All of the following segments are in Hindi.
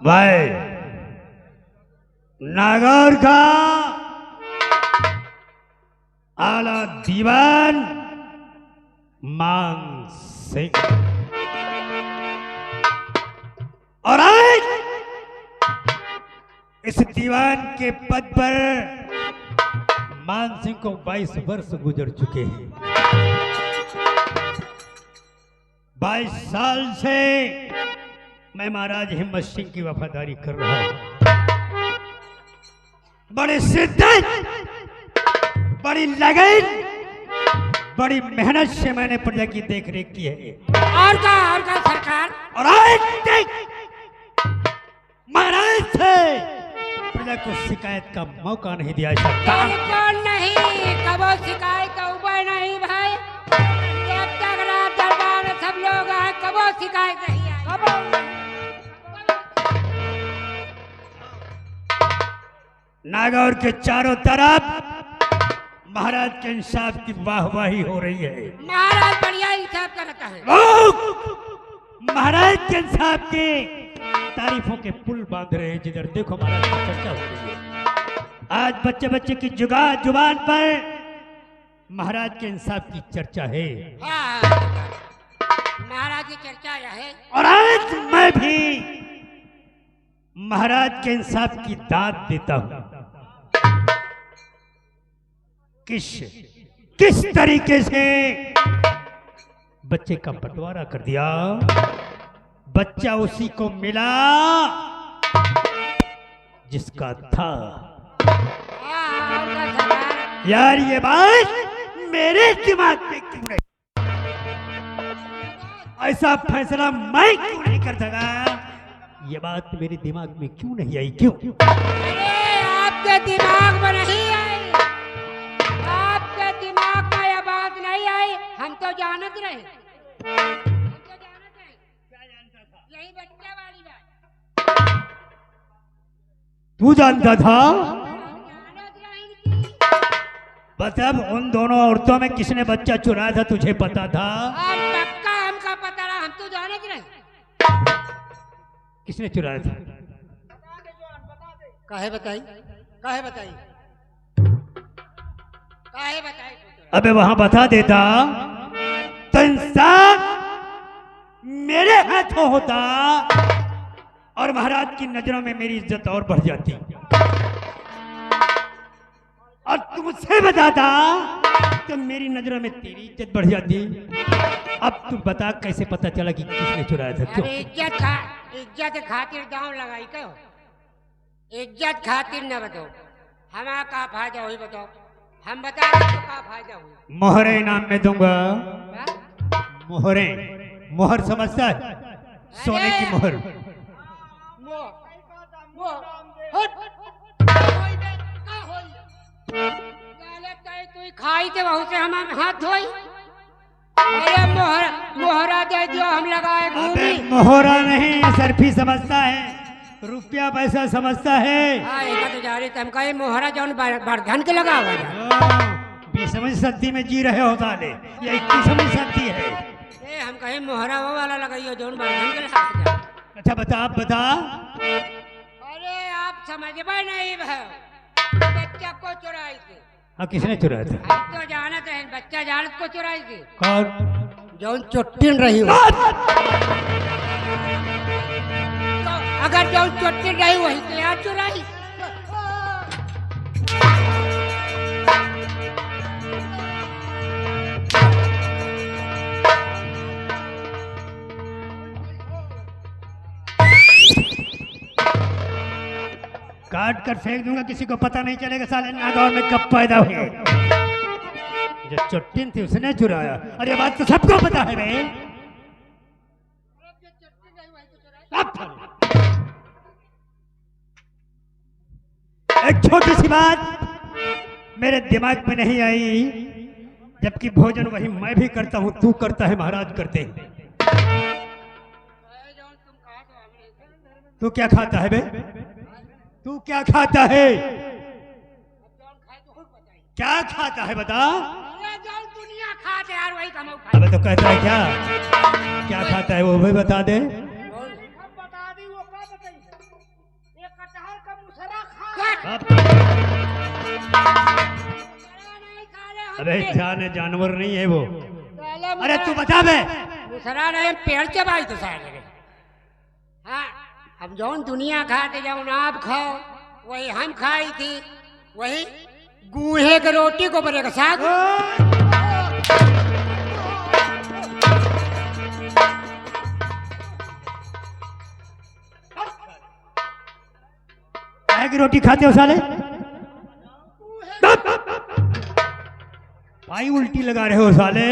भाई नागौर का आला दीवान मान सिंह और आज इस दीवान के पद पर मान सिंह को 22 वर्ष गुजर चुके हैं। 22 साल से मैं महाराज हिम्मत सिंह की वफादारी कर रहा हूं। बड़े शिद्दत, बड़ी लगन, बड़ी मेहनत से मैंने प्रजा की देख रेख की है। और का सरकार। और आज तक महाराज से प्रजा को शिकायत का मौका नहीं दिया सकता। बिल्कुल नहीं, कबो शिकायत का उपाय नहीं भाई। जब तक रात दरबार में सब लोग आए कबो शिकायत नहीं आई। नागौर के चारों तरफ महाराज के इंसाफ की वाहवाही हो रही है। महाराज बढ़िया इंसाफ करता है। लोग महाराज के इंसाफ के तारीफों के पुल बांध रहे हैं। जिधर देखो महाराज की चर्चा हो रही है। आज बच्चे बच्चे की जुबान पर महाराज के इंसाफ की चर्चा है। महाराज की चर्चा यह है। और आज मैं भी महाराज के इंसाफ की दाद देता हूं। किस तरीके से बच्चे का बंटवारा कर दिया। बच्चा उसी को मिला जिसका था। यार ये बात मेरे दिमाग में क्यों नहीं, ऐसा फैसला मैं क्यों नहीं कर सका। ये बात मेरे दिमाग में क्यों नहीं आई। क्यों? अरे आपके दिमाग में नहीं आई, आपके दिमाग में यह बात नहीं आई। हम तो जानत रहे, यही बच्चा वाली बात। तू जानता था? जानत रही। मतलब उन दोनों औरतों में किसने बच्चा चुराया था तुझे पता था? पक्का हमका पता रहा, हम तो जानत रहे। किसने चुराया था? काहे बताई, काहे बताई, काहे बताई। अबे वहां बता देता तो इंसाफ मेरे हाथों होता और महाराज की नजरों में मेरी इज्जत और बढ़ जाती। और तुमसे बताता तो मेरी नजरों में तेरी इज्जत बढ़ जाती। अब तू बता कैसे पता चला कि किसने चुराया था? क्यों? इज्जत खातिर दांव लगाई क्यों? इज्जत खातिर न बताओ, हमारा का फायदा हुई बताओ। हम बता रहे तो का फायदा हुई। मोहरे इनाम में दूंगा। मोहरे, मोहर समझता है? सोने की मोहर। तू खाई थे वहू से हम हाथ धोई। अरे मोहरा दे दियो, हम लगाए घूमी। मोहरा नहीं, सर्फी समझता है, रुपया पैसा समझता है। तो जा रही तुम कहीं मोहरा जौन बर्धन के लगा हुआ है। 20वीं सदी में जी रहे हो साले, ये 21वीं सदी है। हम कहीं मोहरा वो वाला लगाइयो जौन बर्धन के लगा। अच्छा बता, आप बता। अरे आप समझ में नहीं बच्चा को चुराई थी। हाँ, किसने चुराया था? हम तो जानते हैं, बच्चा जानत को चुराई थी। कौन? जौन चुट्टिन रही हो। तो अगर जौन चुट्टिन रही वही तो यार चुराई। काट कर फेंक दूंगा, किसी को पता नहीं चलेगा साले नागौर में कब पैदा हुए। जो चुट्टिन थी उसने चुराया। अरे बात तो सबको पता है बे। एक छोटी सी बात मेरे दिमाग में नहीं आई, जबकि भोजन वही मैं भी करता हूं, तू करता है, महाराज करते हैं। तू क्या खाता है बे? तू क्या खाता है? क्या खाता है बता। दुनिया खाते यार वही कमाओ। अबे तो कहता है क्या खाता है वो भी बता दे। अबे जाने जानवर नहीं है वो। साला अरे तू बता बे। दूसरा नहीं पेड़ चबाई तो साले रे। हाँ हम जौन दुनिया खाते जौन आप खाओ वही हम खाई थी, वही गूहे के रोटी को बरे का साग। काय की रोटी खाते हो साले? पाई उल्टी लगा रहे हो साले,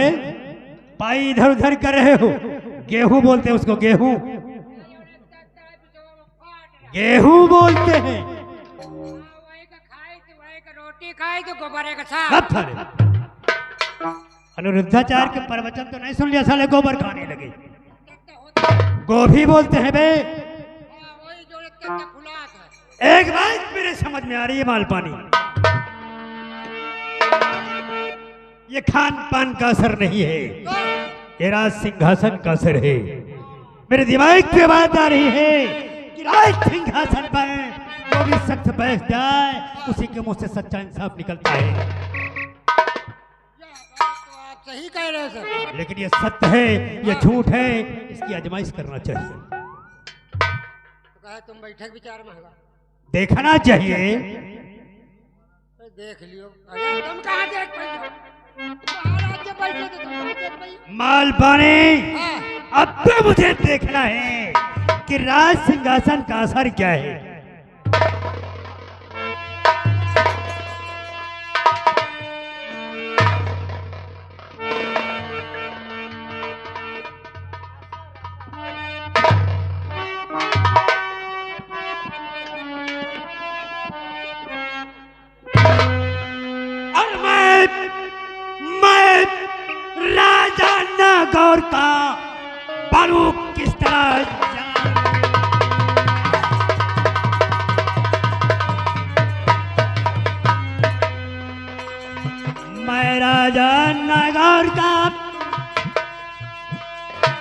पाई इधर उधर कर रहे हो। गेहूं बोलते हैं उसको, गेहूं गेहूं बोलते हैं। रोटी खाई तो गोबरे का साग। अब साले अनुरुद्धाचार्य के प्रवचन तो नहीं सुन लिया साले, गोबर खाने लगे। गोभी बोलते हैं बे। वही जो फुलात है। एक बात मेरे समझ में आ रही है मालपानी, ये खान पान का असर नहीं है, ये राज सिंहासन का असर है। मेरे दिमाग पे बात आ रही है कि राज सिंहासन पर जो भी शख्स बैठ जाए उसी के मुंह से सच्चा इंसाफ निकलता है। तो आप सही कह रहे हैं सर, लेकिन ये सत्य है, ये झूठ है, इसकी आजमाइश करना चाहिए। तो कहा तुम बैठक विचार में होगा, देखना चाहिए। तो देख लियो। अरे तुम कहाँ देख पाई हो? महाराज जब बैठे थे तुम कहाँ देख पाई? मालपानी, हाँ। अब तो मुझे देखना है कि राज सिंहासन का असर क्या है। और मैं राजा नागौर का बनूं किस तरह? मैं राजा नागौर का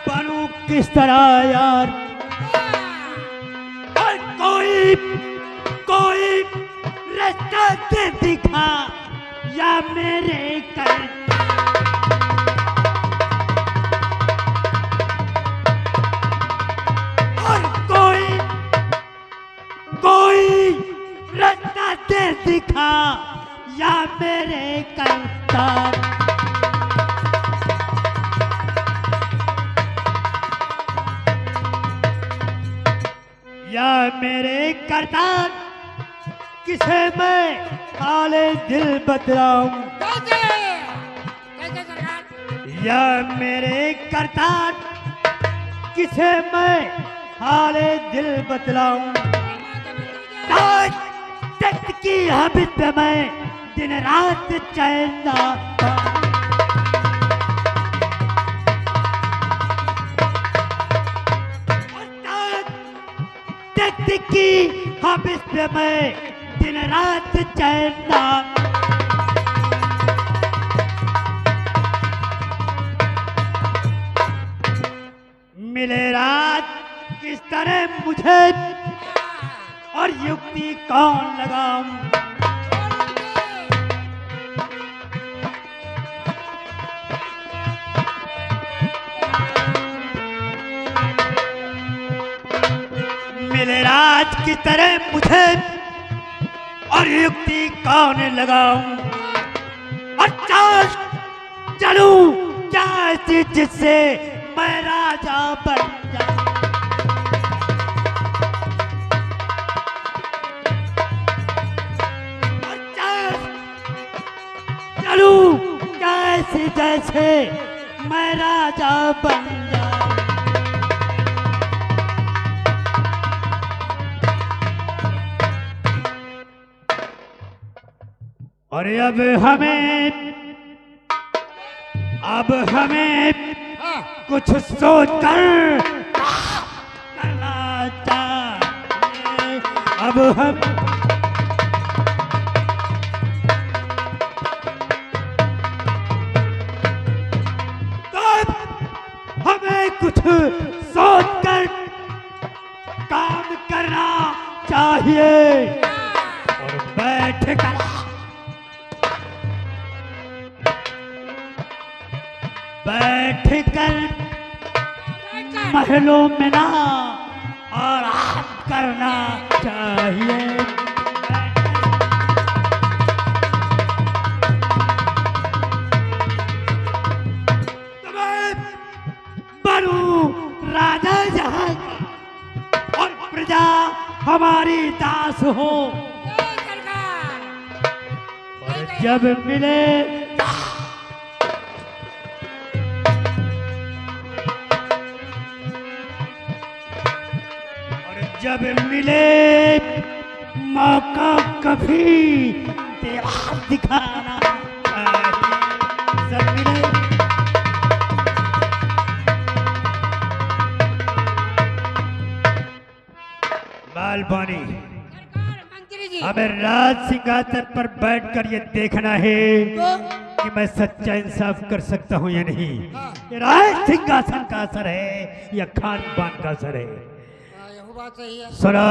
बनूं किस तरह यार? और कोई रास्ता दे दिखा या मेरे कर। और कोई रास्ता दे दिखा या मेरे करतार। या मेरे करतार किसे मैं काले दिल बतलाऊं? कैसे? कैसे सरकार? या मेरे करतार किसे मैं हाले दिल बतलाऊं? ताज तख्त की हबित पे मैं दिन रात चैन ना पाऊं। ताज तख्त की हबित पे मैं दिन रात चैन ना। मिले रात किस तरह मुझे और युक्ति कौन लगाऊं? मिले रात किस तरह मुझे और युक्ति कौन लगाऊं? अच्छा चलूं क्या ऐसी जिससे मैं राजा बन जाऊं? चलूं क्या ऐसी जैसे मैं राजा बन जाऊं? और अब हमें कुछ सोच कर करना चाहिए। अब हम हमें कुछ सोच कर काम करना चाहिए। और कर बैठ कर महलों में ना आराम करना चाहिए। तुम्हें बनू राजा जहां का और प्रजा हमारी दास हो। जय सरकार। और जब मिले जब मिले मौका कभी तेरा दिखाना सब मिले। बालबानी सरकार मंत्री जी हमें राज सिंहासन पर बैठकर ये देखना है तो कि मैं सच्चा इंसाफ कर सकता हूँ या नहीं। हाँ। ये राज सिंहासन का असर है या खान पान का असर है। यही बात सही है। सुनो,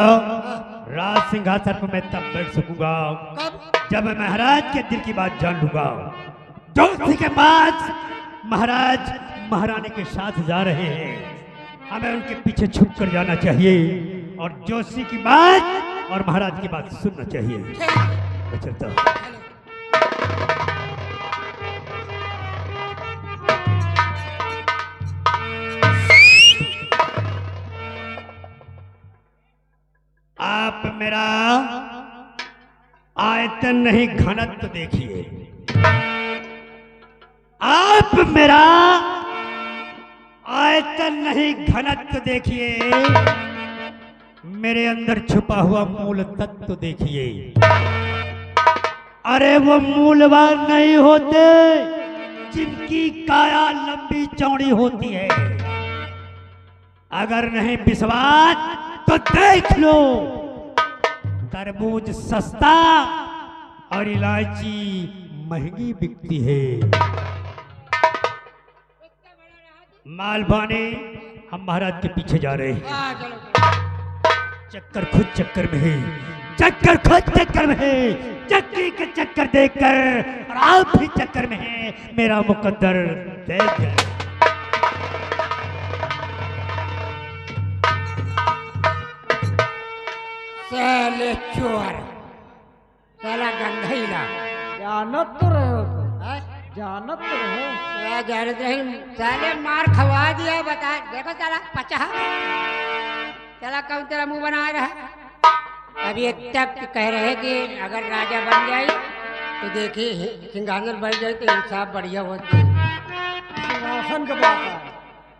राज सिंहासन पर मैं तब बैठ सकूंगा कब? जब मैं महाराज के दिल की बात जान लूंगा। जोशी के बाद महाराज महारानी के साथ जा रहे हैं, हमें उनके पीछे छुप कर जाना चाहिए और जोशी की बात और महाराज की बात सुनना चाहिए। मैं चलता हूं। आप मेरा आयतन नहीं घनत्व देखिए। आप मेरा आयतन नहीं घनत्व देखिए, मेरे अंदर छुपा हुआ मूल तत्व देखिए। अरे वो मूलवान नहीं होते जिनकी काया लंबी चौड़ी होती है। अगर नहीं विश्वास तो देख लो, तरबूज सस्ता और इलायची महंगी बिकती है। मालवानी हम महाराज के पीछे जा रहे हैं। हाँ, चलो चक्कर खुद चक्कर में है, चक्कर खुद चक्कर में है, चक्की के चक्कर देखकर और आप भी चक्कर में है। मेरा मुकद्दर देख कर साले चोर, साला गंधैला। जानत तो रहो तुम, हाँ? जानत तो रहो। क्या जानत रही? साले मार खवा दिया। बता देखो साला पचा, साला कौन तेरा मुंह बना रहा है। अभी ये तक कह रहे कि अगर राजा बन जाए तो देखिए सिंहासन बढ़ जाए तो इंसाफ बढ़िया होती है। सिंहासन का बात है।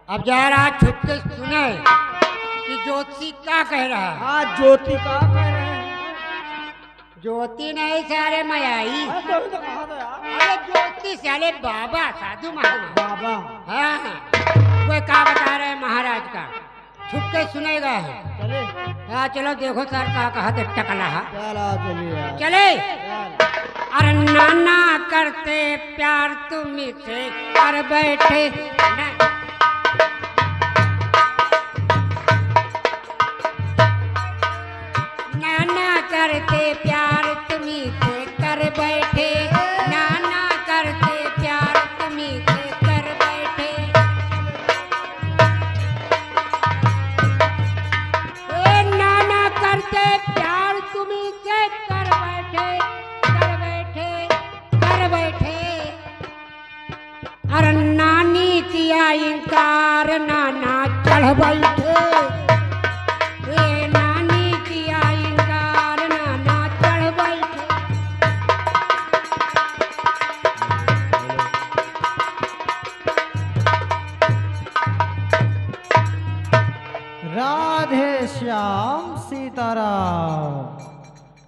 अब जा रहा छुप के सुने कि ज्योति क्या कह रहा है। हाँ, ज्योति का कह रहे हैं। ज्योति नहीं सारे मयाई। हाँ, तो अभी तो कहा था यार। अरे ज्योति साले बाबा साधु महात्मा। बाबा, हाँ, वो क्या बता रहे हैं महाराज का, छुप के सुनेगा है। चले हाँ चलो देखो सर कहा तो टकला है। चलो चलिए यार। चले। चल। अरे नाना करते प्यार तुम से कर बैठे नाना करते प्यार तुम्ही से कर बैठे, नाना करते प्यार तुम्ही से कर बैठे। ए नाना करते प्यार तुम्ही से कर बैठे, कर बैठे, कर बैठे। अरे नानी किया इनकार नाना चढ़ बैठे। ए नानी किया इनकार नाना चढ़ बैठे। राधे श्याम सीताराम,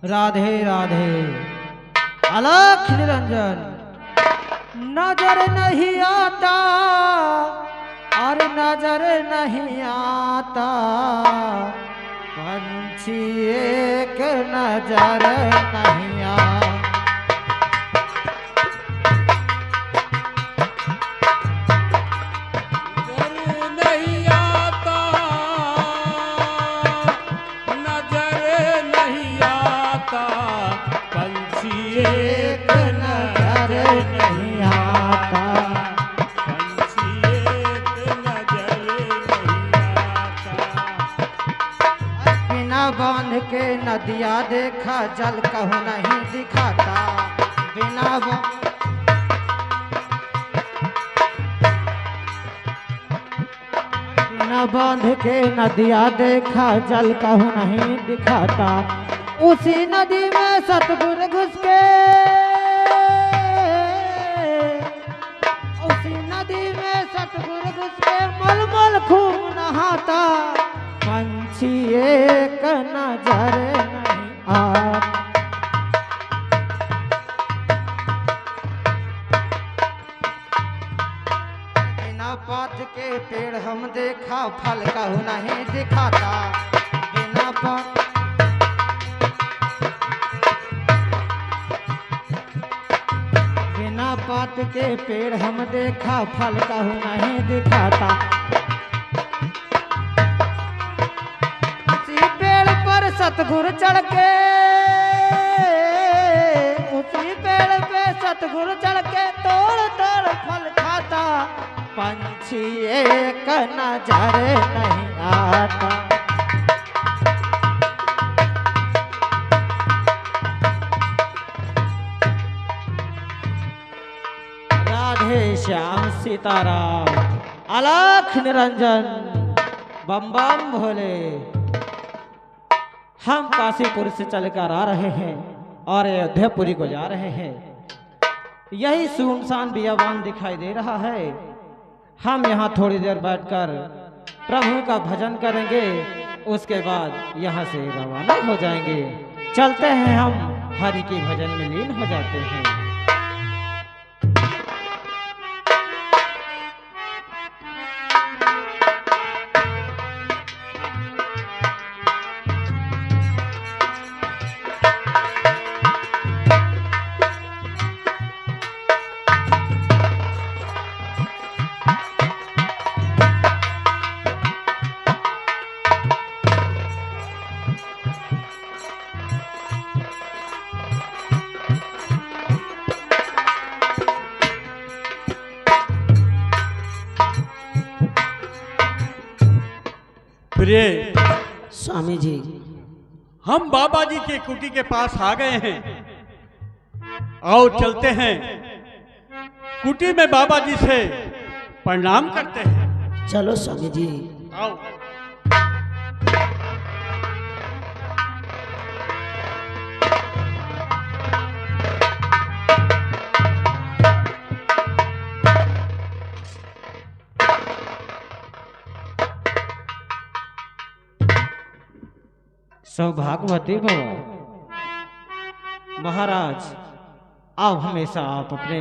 राधे राधे। अलख निरंजन नजर नहीं आता, और नजर नहीं आता। पंछी एक नजर नहीं आता। नहीं आता, नजर नहीं आता, पंछी नदिया देखा जल कहूँ नहीं दिखाता बिना बिना बांध के नदिया देखा जल कहूँ नहीं दिखाता। उसी नदी में सतगुरु घुस के उसी नदी में सतगुरु घुस के मलमल खूब नहाता। पंछी एक नजर नहीं आता। बिना पात के पेड़ हम देखा फल कहूँ नहीं दिखाता बिना पात बिना पात के पेड़ हम देखा फल कहूँ नहीं दिखाता। उसी पेड़ पर सतगुरु चढ़ के उसी पेड़ पे सतगुरु चढ़ के तोड़ तोड़ फल खाता। पंछी एक नजर नहीं आता। राधे श्याम सीताराम अलख निरंजन बम बम भोले। हम काशीपुर से चलकर आ रहे हैं और अयोध्यापुरी को जा रहे हैं। यही सुनसान बियाबान दिखाई दे रहा है। हम यहाँ थोड़ी देर बैठकर प्रभु का भजन करेंगे, उसके बाद यहाँ से रवाना हो जाएंगे। चलते हैं, हम हरि के भजन में लीन हो जाते हैं। प्रिय स्वामी जी, हम बाबा जी के कुटी के पास आ गए हैं। आओ चलते हैं, कुटी में बाबा जी से प्रणाम करते हैं। चलो स्वामी जी। आओ। सौभाग्यवती भव महाराज, आप हमेशा आप अपने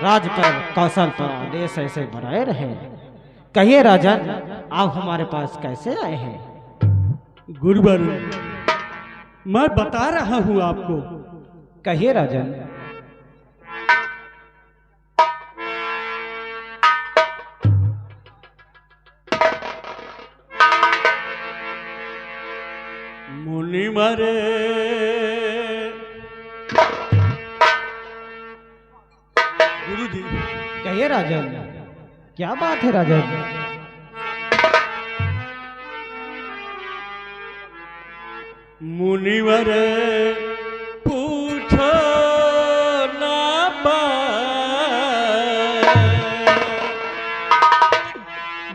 राज पर कौशल पर आदेश ऐसे बनाए रहे। कहिए राजन, आप हमारे पास कैसे आए हैं? गुरुवर, मैं बता रहा हूँ आपको। कहिए राजन। मुनि मरे गुरु जी। कहिए राजन, क्या बात है राजन? मुनिवर पूछो ना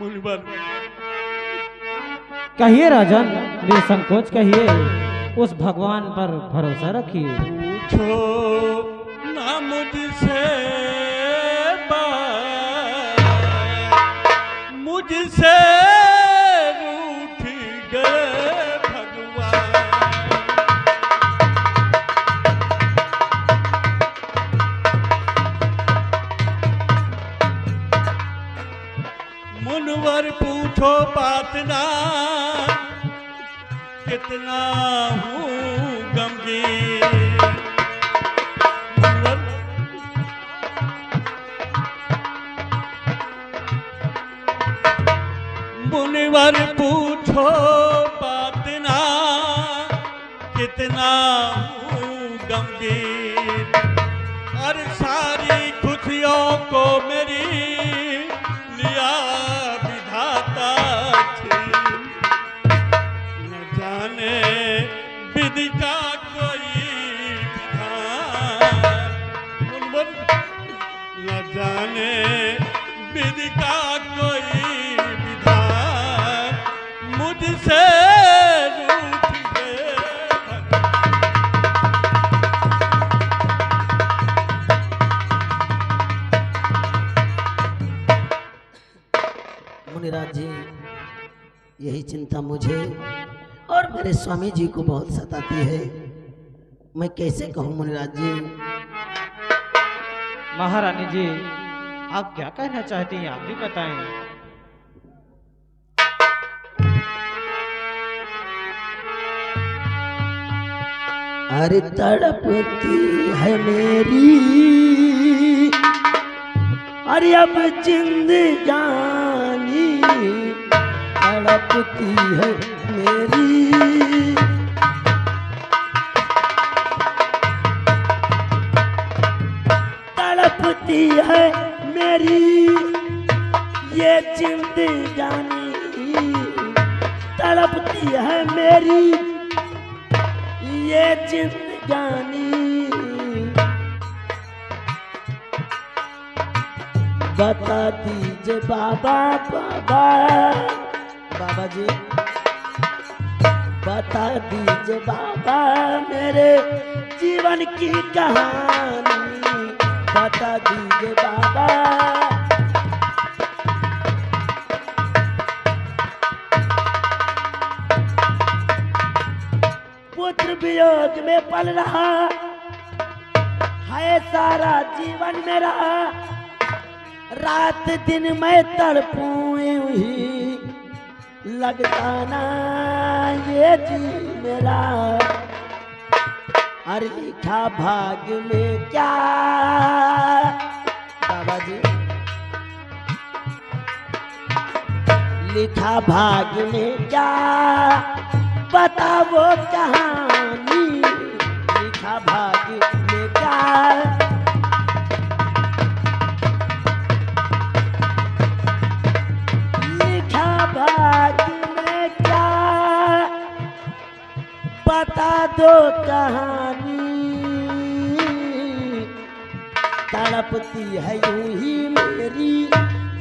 मुनिवर। कहिए राजन, निसंकोच कहिए, उस भगवान पर भरोसा रखिए। पूछो ना मुझसे मुझसे रूठ गए भगवान। मुनवर पूछो बात ना, कितना हूँ गमगीन। मुनिवर पूछो बात ना, कितना हूँ गमगीन। और सारी खुशियों को मेरी लिया विधाता थी। न जाने विधि का मुनिराज जी, यही चिंता मुझे और मेरे स्वामी जी को बहुत सताती है। मैं कैसे कहूँ मुनिराज जी? महारानी जी, आप क्या कहना चाहती हैं, आप भी बताएं। अरे तड़पती है मेरी, अरे अब जिंदगानी तड़पती है मेरी। तड़पती है मेरी ये जिंदगानी, तड़पती है मेरी ये जिंदगानी। बता दीजिए बाबा, बाबा बाबा जी, बता दीजिए बाबा मेरे जीवन की कहानी। बता दीजिए बाबा। पुत्र वियोग में पल रहा है सारा जीवन मेरा। रात दिन मैं तड़पूं ही, लगता ना ये जी मेरा। अरे लिखा भाग में क्या बाबा जी, लिखा भाग में क्या बता वो कहानी। लिखा भाग में क्या, लिखा भाग में क्या बता दो कहानी। तड़पती है यूं ही मेरी,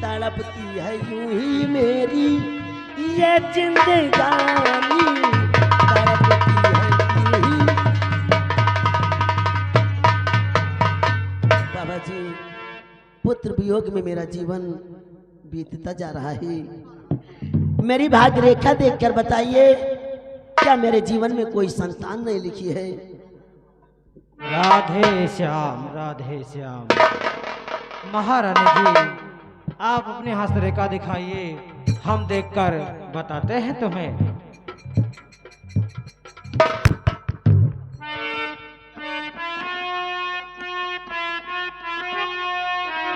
तड़पती है यूं ही मेरी ये जिंदगानी। तड़पती है यूं ही। बाबा जी, पुत्र वियोग में मेरा जीवन बीतता जा रहा है। मेरी भाग्य रेखा देखकर बताइए, क्या मेरे जीवन में कोई संतान नहीं लिखी है? राधे श्याम, राधे श्याम। महारानी जी, आप अपने हस्तरेखा दिखाइए, हम देखकर बताते हैं तुम्हें।